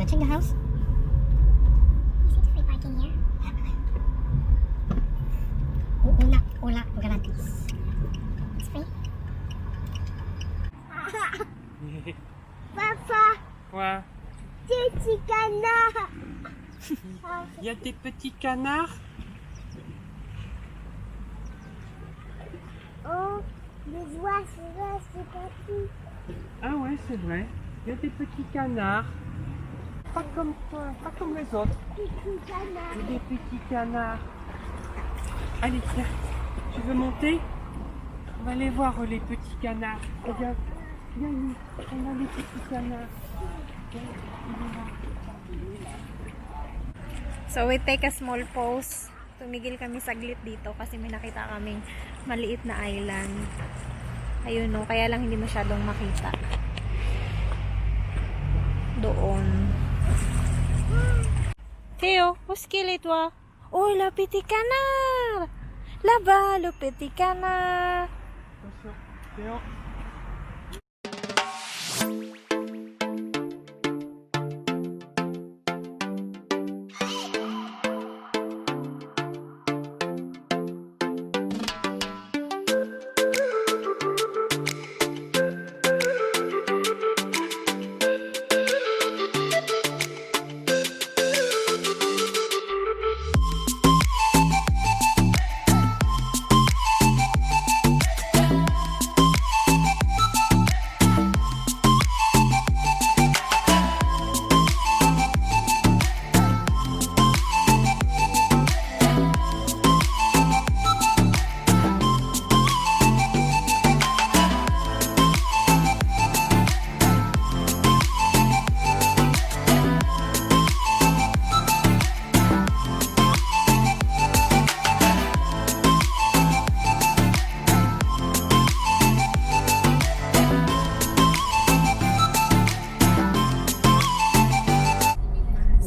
Watching the house? Is it free parking here? Wala, gratis. It's free? Papa, Quoi? des petits canards. Il y a des petits canards? Oh, des oiseaux, c'est parti. Ah ouais, c'est vrai. Il y a des petits canards. Pas comme toi, pas comme les autres. Petits canards. Il y a des petits canards. Allez, tiens. Tu veux monter? On va aller voir les petits canards. Regarde. Viens, nous. On a les petits canards. Viens, on va voir. So we take a small pause. Tumigil kami saglit dito kasi may nakita kaming maliit na island. Ayun no, kaya lang hindi masyadong makita. Doon. Théo, où est-ce qu'il est toi? Oh, le petit canard! Là-bas, le petit canard! Attention, Théo.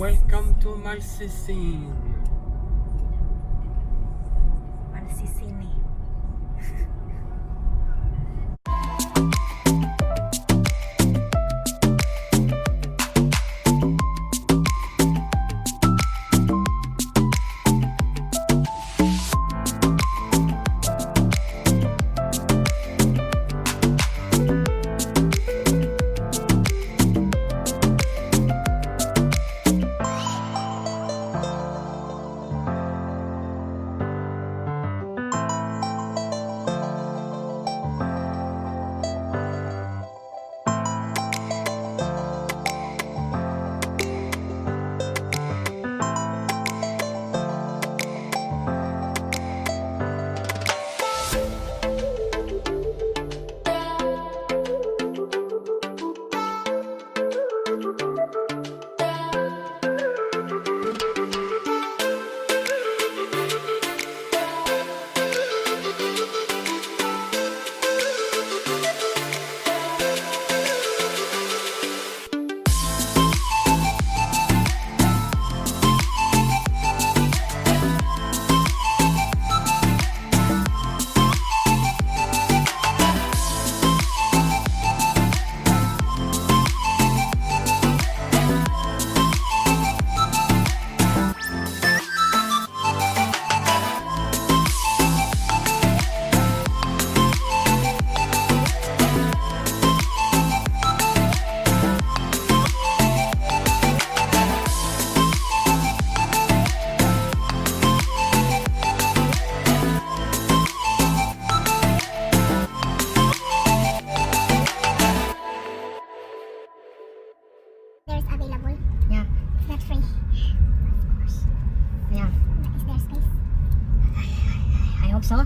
Welcome to Malcesine. Malcesine. There's available. Yeah. It's not free. Of course. Yeah. But is there space? I hope so.